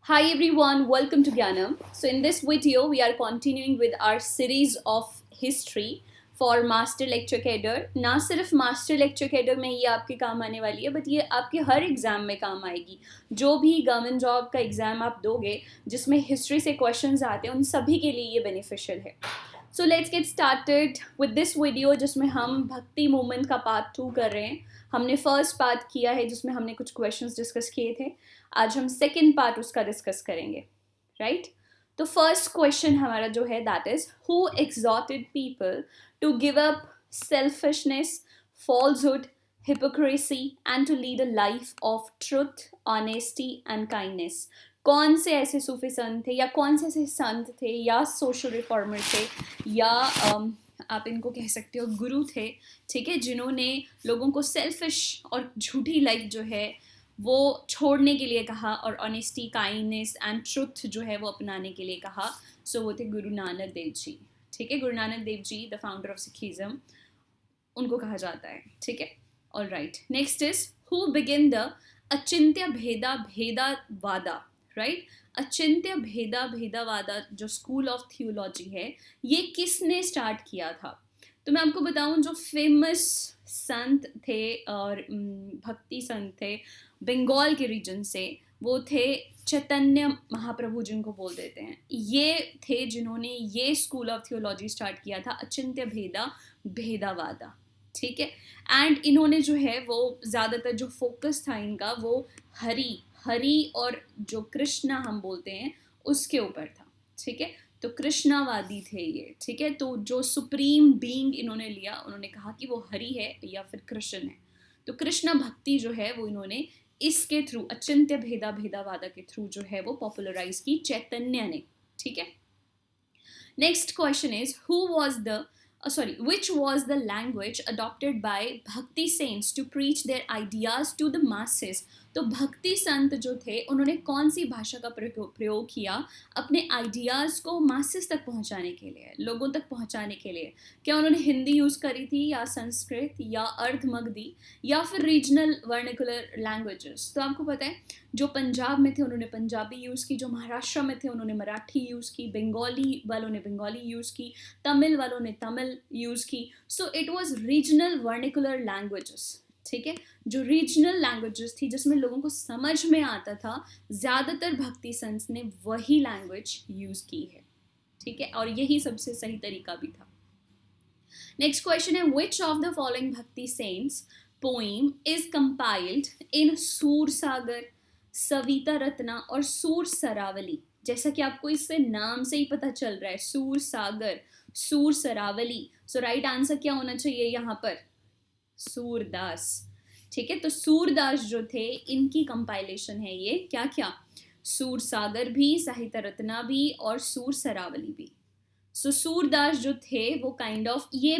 Hi everyone, welcome to Gyanam. So in this video, we are continuing with our series of history for master lecture cadre. ना सिर्फ master lecture cadre में ये आपके काम आने वाली है, बट ये आपके हर एग्ज़ाम में काम आएगी. जो भी गवर्नमेंट जॉब का एग्ज़ाम आप दोगे जिसमें हिस्ट्री से क्वेश्चंस आते हैं, उन सभी के लिए ये बेनिफिशियल है. So let's get started with this video जिसमें हम भक्ति मूवमेंट का पार्ट 2 कर रहे हैं. हमने फर्स्ट पार्ट किया है जिसमें हमने कुछ क्वेश्चंस डिस्कस किए थे. आज हम सेकेंड पार्ट उसका डिस्कस करेंगे, राइट? तो फर्स्ट क्वेश्चन हमारा जो है that is who exhorted people to give up selfishness, falsehood, hypocrisy and to lead a life of truth, honesty and kindness. कौन से ऐसे सूफी संत थे या कौन से ऐसे संत थे या सोशल रिफॉर्मर थे या आप इनको कह सकते हो गुरु थे, ठीक है, जिन्होंने लोगों को सेल्फिश और झूठी लाइफ जो है वो छोड़ने के लिए कहा और ऑनेस्टी, काइंडनेस एंड ट्रुथ जो है वो अपनाने के लिए कहा. सो वो थे गुरु नानक देव जी, ठीक है. Guru Nanak Dev ji the founder of Sikhism उनको कहा जाता है, ठीक है. All right, next is who begin the Achintya Bheda भेदावादा, right? अचिंत्य भेदा भेदावादा जो स्कूल ऑफ थियोलॉजी है, ये किसने स्टार्ट किया था? तो मैं आपको बताऊं, जो फेमस संत थे और भक्ति संत थे बंगाल के रीजन से, वो थे चैतन्य महाप्रभु, जिनको बोल देते हैं. ये थे जिन्होंने ये स्कूल ऑफ थियोलॉजी स्टार्ट किया था, अचिंत्य भेदा भेदावादा, ठीक है. एंड इन्होंने जो है वो ज़्यादातर जो फोकस था इनका वो हरि और जो कृष्णा हम बोलते हैं उसके ऊपर था, ठीक है. तो कृष्णावादी थे ये, ठीक है. तो जो सुप्रीम बीइंग इन्होंने लिया, उन्होंने कहा कि वो हरि है या फिर कृष्ण है. तो कृष्ण भक्ति जो है वो इन्होंने इसके थ्रू, अचिंत्य भेदा भेदावादा के थ्रू जो है वो पॉपुलराइज की चैतन्य ने, ठीक है. Next question is which was the language adopted by Bhakti saints to preach their ideas to the masses? तो भक्ति संत जो थे उन्होंने कौन सी भाषा का प्रयोग किया अपने आइडियाज़ को मासेस तक पहुंचाने के लिए, लोगों तक पहुंचाने के लिए? क्या उन्होंने हिंदी यूज़ करी थी या संस्कृत या अर्ध मगधी या फिर रीजनल वर्निकुलर लैंग्वेजेस? तो आपको पता है जो पंजाब में थे उन्होंने पंजाबी यूज़ की, जो महाराष्ट्र में थे उन्होंने मराठी यूज़ की, बंगाली वालों ने बंगाली यूज़ की, तमिल वालों ने तमिल यूज़ की. So it was regional vernacular languages, ठीक है. जो रीजनल लैंग्वेजेस थी जिसमें लोगों को समझ में आता था, ज़्यादातर भक्ति संत ने वही लैंग्वेज यूज़ की है, ठीक है. और यही सबसे सही तरीका भी था. नेक्स्ट क्वेश्चन है which of the following bhakti saints poem is compiled in Sursagar, Savita Ratna और सूर सरावली? जैसा कि आपको इससे नाम से ही पता चल रहा है, सूर सागर, सूर सरावली. सो राइट आंसर क्या होना चाहिए यहाँ पर? सूरदास, ठीक है. तो सूरदास जो थे इनकी कंपाइलेशन है ये, क्या क्या? सूर सागर भी, साहित्य रत्ना भी और सूर सरावली भी. सो सूरदास जो थे वो काइंड ऑफ ये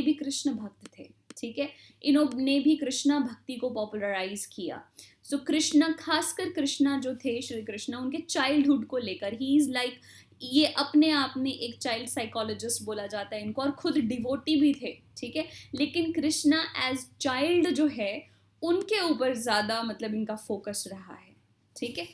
भी कृष्ण भक्त थे, ठीक है. इन्होंने भी कृष्णा भक्ति को पॉपुलराइज किया. सो कृष्णा, खासकर कृष्णा जो थे श्री कृष्णा, उनके चाइल्डहुड को लेकर ही इज लाइक, ये अपने आप में एक चाइल्ड साइकोलॉजिस्ट बोला जाता है इनको, और खुद डिवोटी भी थे, ठीक है. लेकिन कृष्णा एज चाइल्ड जो है उनके ऊपर ज़्यादा मतलब इनका फोकस रहा है, ठीक है.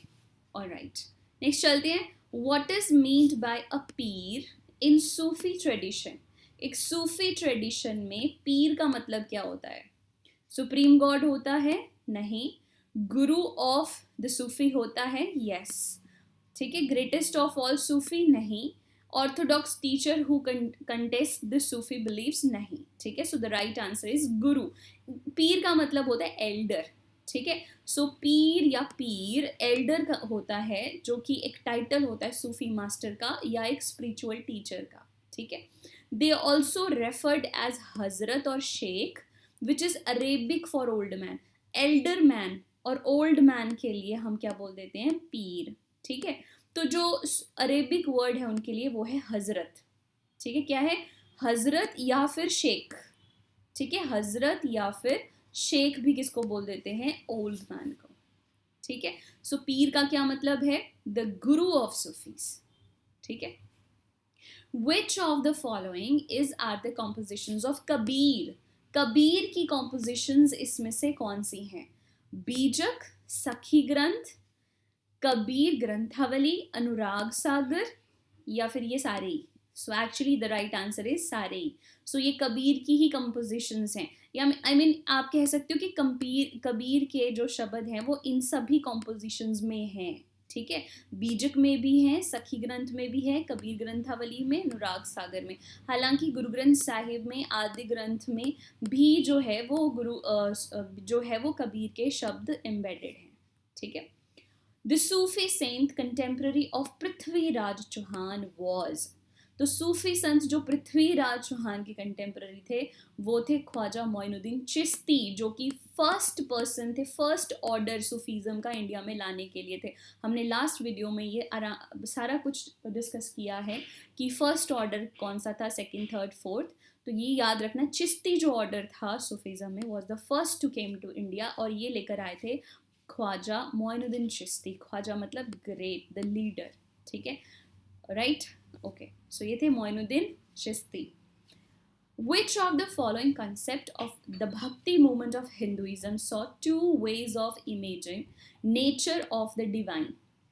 ऑलराइट, नेक्स्ट चलते हैं. What is meant by a Pir in Sufi tradition? एक सूफी ट्रेडिशन में पीर का मतलब क्या होता है? सुप्रीम गॉड होता है? नहीं. गुरु ऑफ द सूफी होता है? यस, ठीक है. Greatest of all Sufi? नहीं. Orthodox teacher who contest the Sufi beliefs? नहीं, ठीक है. So the right answer is guru. पीर का मतलब होता है एल्डर, ठीक है. सो पीर या पीर एल्डर का होता है, जो कि एक टाइटल होता है सूफी मास्टर का या एक स्पिरिचुअल टीचर का, ठीक है. They also referred as Hazrat और sheikh which is Arabic for old man. Elder man और ओल्ड मैन के लिए हम क्या बोल देते हैं? पीर, ठीक है. तो जो अरेबिक वर्ड है उनके लिए वो है हजरत, ठीक है. क्या है? हजरत या फिर शेख, ठीक है. हजरत या फिर शेख भी किसको बोल देते हैं? ओल्ड मैन को, ठीक है. सो पीर का क्या मतलब है? द गुरु ऑफ सूफीज, ठीक है. Which of the following is are the compositions of Kabir? Kabir की कॉम्पोजिशंस इसमें से कौन सी हैं? बीजक, सखी ग्रंथ, कबीर ग्रंथावली, अनुराग सागर, या फिर ये सारे ही? So actually the right answer is सारे ही. सो ये कबीर की ही कंपोजिशंस हैं, या आई मीन आप कह सकते हो कि कबीर के जो शब्द हैं वो इन सभी कंपोजिशंस में हैं. ठीक है, बीजक में भी है, सखी ग्रंथ में भी है, कबीर ग्रंथावली में, अनुराग सागर में. हालांकि गुरु ग्रंथ साहिब में, आदि ग्रंथ में भी जो है वो जो है वो कबीर के शब्द एम्बेडेड हैं. ठीक है. The Sufi saint contemporary of Prithviraj Chauhan was. तो सूफी संत जो पृथ्वीराज चौहान के कंटेम्प्रेरी थे वो थे ख्वाजा मोइनुद्दीन चिश्ती, जो कि फर्स्ट पर्सन थे, फर्स्ट ऑर्डर सूफीज़म का इंडिया में लाने के लिए थे. हमने लास्ट वीडियो में ये सारा कुछ डिस्कस किया है कि फर्स्ट ऑर्डर कौन सा था, सेकंड, थर्ड, फोर्थ. तो ये याद रखना, चिश्ती जो ऑर्डर था सूफीज़म में was the first to came to India, और ये लेकर आए थे ख्वाजा मोइनुद्दीन चिश्ती. ख्वाजा मतलब ग्रेट, द लीडर. ठीक है, राइट. ओके, सो ये थे Moinuddin Chishti. Which of the following concept of the Bhakti movement of Hinduism saw two ways of imaging nature of the divine?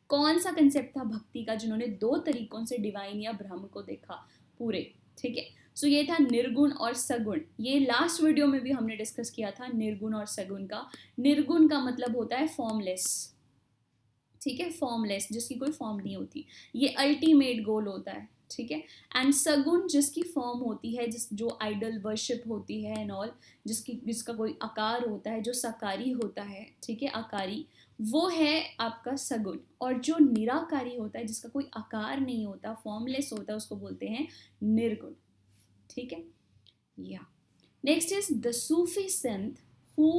कौन सा कंसेप्ट था भक्ति का जिन्होंने दो तरीकों से डिवाइन या ब्रह्म को देखा पूरे? ठीक है, सो ये था निर्गुण और सगुण. ये लास्ट वीडियो में भी हमने डिस्कस किया था निर्गुण और सगुण का. निर्गुण का मतलब होता है फॉर्मलेस. ठीक है, फॉर्मलेस, जिसकी कोई फॉर्म नहीं होती, ये अल्टीमेट गोल होता है. ठीक है, एंड सगुण जिसकी फॉर्म होती है, जो आइडल वर्शिप होती है एंड ऑल, जिसका कोई आकार होता है, जो सकारी होता है. ठीक है, आकारी, वो है आपका सगुण. और जो निराकारी होता है, जिसका कोई आकार नहीं होता, फॉर्मलेस होता है, उसको बोलते हैं निर्गुण. ठीक है, या next is the Sufi Sant who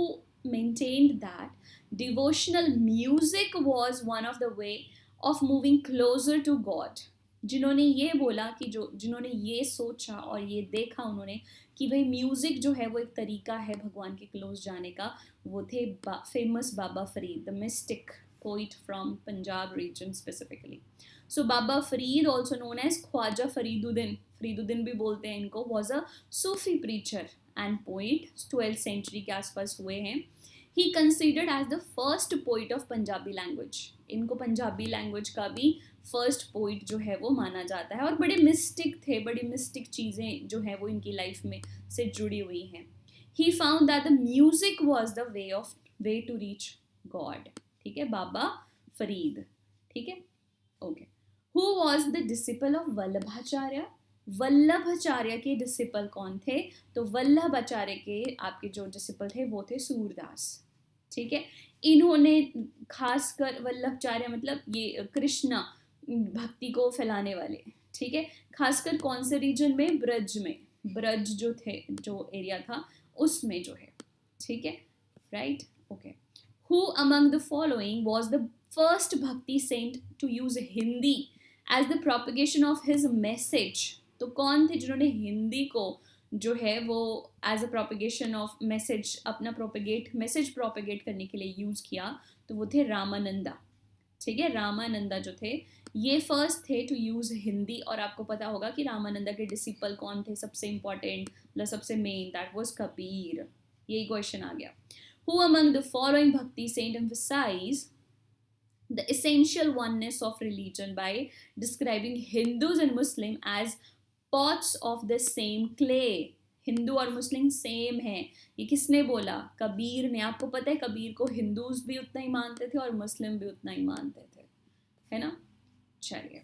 maintained that devotional music was one of the way of moving closer to God. जिन्होंने ये बोला कि जिन्होंने ये सोचा और ये देखा उन्होंने कि भाई म्यूजिक जो है वो एक तरीका है भगवान के क्लोज जाने का, वो थे famous Baba Farid, the mystic poet from Punjab region specifically. So Baba Farid, also known as Khwaja Fariduddin भी बोलते हैं इनको, was a Sufi preacher and poet. 12th century के आसपास हुए हैं. He considered as the first poet of Punjabi language. इनको पंजाबी लैंग्वेज का भी फर्स्ट पोइट जो है वो माना जाता है. और बड़े मिस्टिक थे, बड़ी मिस्टिक चीज़ें जो है वो इनकी लाइफ में से जुड़ी हुई हैं. He found that the music was the way to reach God. ठीक है, बाबा फरीद. ठीक है, okay. Who was the disciple of Vallabhacharya? Vallabhacharya के डिसिपल कौन थे? तो वल्लभाचार्य के आपके जो डिसिपल थे वो थे सूरदास. ठीक है, इन्होंने खासकर वल्लभाचार्य मतलब ये कृष्णा भक्ति को फैलाने वाले. ठीक है, खासकर कौन से रीजन में? ब्रज में. ब्रज जो एरिया था उसमें जो है. ठीक है, right. Okay. Who among the following was the first Bhakti saint to use Hindi as the propagation of his message? तो कौन थे जिन्होंने हिंदी को जो है वो as a propagation of message, अपना मैसेज प्रोपगेट करने के लिए यूज़ किया? तो वो थे रामानंदा. ठीक है, रामानंदा जो थे ये फर्स्ट थे टू यूज़ हिंदी. और आपको पता होगा कि रामानंदा के डिसिपल कौन थे सबसे इंपॉर्टेंट, मतलब सबसे मेन? That was Kabir. यही क्वेश्चन आ गया. Who among the following bhakti saint emphasize the essential oneness of religion by describing Hindus and Muslim as pots of the same clay? Hindu और मुस्लिम सेम है, ये किसने बोला? कबीर ने. आपको पता है कबीर को हिंदूज भी उतना ही मानते थे और मुस्लिम भी उतना ही मानते थे, है ना? चलिए.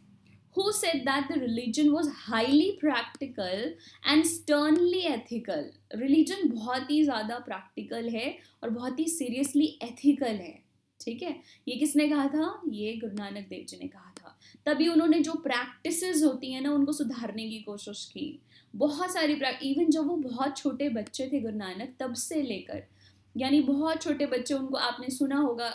Who said that the religion was highly practical and sternly ethical? Religion बहुत ही ज़्यादा प्रैक्टिकल है और बहुत ही सीरियसली एथिकल है. ठीक है, ये किसने कहा था? ये गुरु नानक देव जी ने कहा था. तभी उन्होंने जो प्रैक्टिसेस होती हैं ना उनको सुधारने की कोशिश की. बहुत सारी इवन जब वो बहुत छोटे बच्चे थे गुरु नानक, तब से लेकर, यानी बहुत छोटे बच्चे, उनको आपने सुना होगा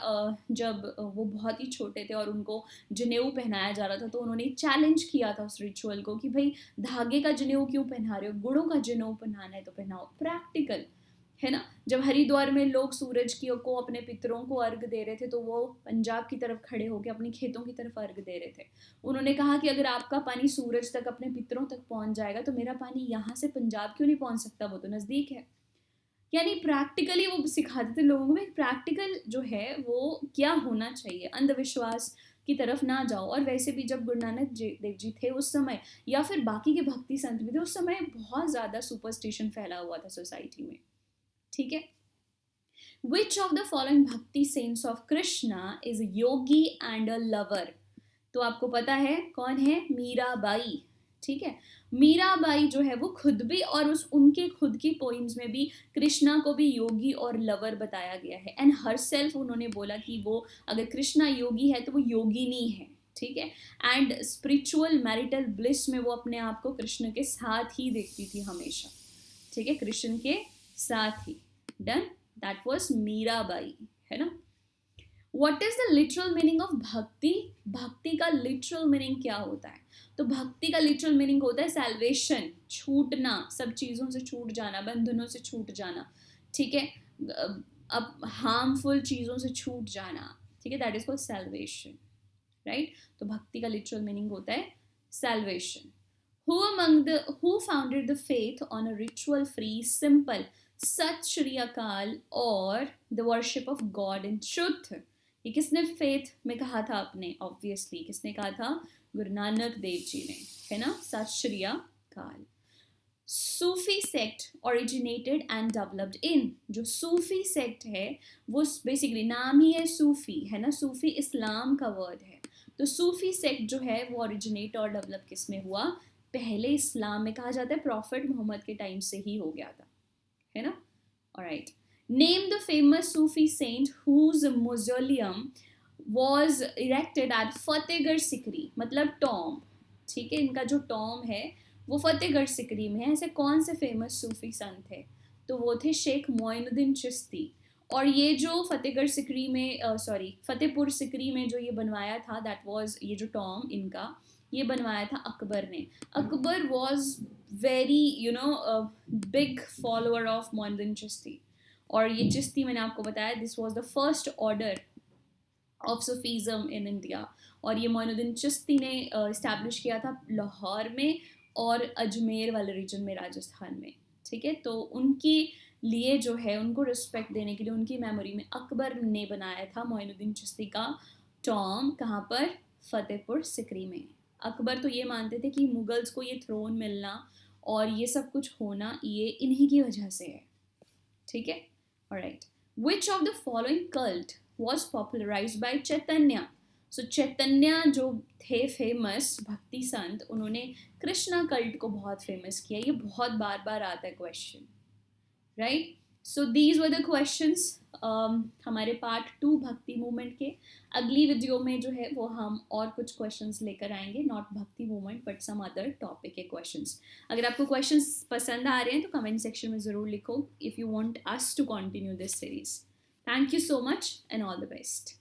जब वो बहुत ही छोटे थे और उनको जनेऊ पहनाया जा रहा था तो उन्होंने चैलेंज किया था उस रिचुअल को कि भाई धागे का जनेऊ क्यों पहना रहे हो, गुड़ों का जनेऊ पहनाना है तो पहनाओ. प्रैक्टिकल है ना. जब हरिद्वार में लोग सूरज को अपने पितरों को अर्घ दे रहे थे तो वो पंजाब की तरफ खड़े होकर अपने खेतों की तरफ अर्घ दे रहे थे. उन्होंने कहा कि अगर आपका पानी सूरज तक, अपने पितरों तक पहुंच जाएगा तो मेरा पानी यहाँ से पंजाब क्यों नहीं पहुंच सकता, वो तो नज़दीक है. यानी प्रैक्टिकली वो सिखाते थे लोगों को, प्रैक्टिकल जो है वो क्या होना चाहिए, अंधविश्वास की तरफ ना जाओ। और वैसे भी जब गुरु नानक देव जी थे उस समय, या फिर बाकी के भक्ति संत भी थे उस समय, बहुत ज़्यादा सुपरस्टिशन फैला हुआ था सोसाइटी में, ठीक है। Which of the following bhakti saints of Krishna is a yogi and a lover? तो आपको पता है कौन है, मीराबाई, ठीक है। मीराबाई जो है वो खुद भी, और उनके खुद की पोइम्स में भी कृष्णा को भी योगी और लवर बताया गया है। एंड हर सेल्फ उन्होंने बोला कि वो अगर कृष्णा योगी है तो वो योगिनी है, ठीक है। एंड स्पिरिचुअल मैरिटल ब्लिस में वो अपने आप को कृष्ण के साथ ही देखती थी हमेशा, ठीक है, कृष्ण के साथ ही। डन, दैट वॉज मीराबाई, है ना। What is the literal meaning of भक्ति? भक्ति का literal meaning क्या होता है? तो भक्ति का literal meaning होता है salvation, छूटना, सब चीज़ों से छूट जाना, बंधनों से छूट जाना, ठीक है, अब harmful चीज़ों से छूट जाना, ठीक है, that is called salvation, right? तो भक्ति का literal meaning होता है salvation. Who founded the faith on a ritual free, simple सत श्री अकाल और the worship of God in truth? ये किसने फेथ में कहा था आपने? ऑब्वियसली किसने कहा था? गुरु नानक देव जी ने, है ना, Sat Shri Akal. Sufi sect originated and developed in, जो सूफी सेक्ट है वो बेसिकली नाम ही है सूफी, है ना, सूफी इस्लाम का वर्ड है। तो सूफी सेक्ट जो है वो ओरिजिनेट और डेवलप किस में हुआ? पहले इस्लाम में, कहा जाता है प्रॉफिट मोहम्मद के टाइम से ही हो गया था, है ना। Alright, name the famous Sufi saint whose mausoleum was erected at Fatehgarh Sikri, मतलब टॉम, ठीक है, इनका जो टॉम है वो फतेहगढ़ सिकरी में है। ऐसे कौन से फेमस सूफी संत थे? तो वो थे शेख मोइनुद्दीन चिश्ती। और ये जो फतेहगढ़ सिकरी में फतेहपुर सिकरी में जो ये बनवाया था, दैट वाज, ये जो टॉम इनका ये बनवाया था अकबर ने। Akbar was very big follower of Moinuddin Chishti. और ये चिश्ती मैंने आपको बताया, this was the first order of Sufism in India. और ये मोइनुद्दीन चिश्ती ने इस्टेब्लिश किया था लाहौर में और अजमेर वाले रीजन में, राजस्थान में, ठीक है। तो उनकी लिए जो है, उनको रिस्पेक्ट देने के लिए उनकी मेमोरी में अकबर ने बनाया था मोइनुद्दीन चिश्ती का टॉम। कहाँ पर? फतेहपुर सिकरी में। अकबर तो ये मानते थे कि मुगल्स को ये थ्रोन मिलना और ये सब कुछ होना ये इन्हीं की वजह से है, ठीक है। Alright, which of the following cult was popularized by चैतन्य? सो चैतन्य जो थे फेमस भक्ति संत, उन्होंने कृष्णा कल्ट को बहुत फेमस किया। ये बहुत बार बार आता है question, right. So these were the questions हमारे पार्ट 2 भक्ति मूवमेंट के। अगली वीडियो में जो है वो हम और कुछ क्वेश्चंस लेकर आएंगे, not bhakti movement but some other topic के क्वेश्चंस। अगर आपको क्वेश्चंस पसंद आ रहे हैं तो कमेंट सेक्शन में ज़रूर लिखो if you want us to continue this series. Thank you so much and all the best.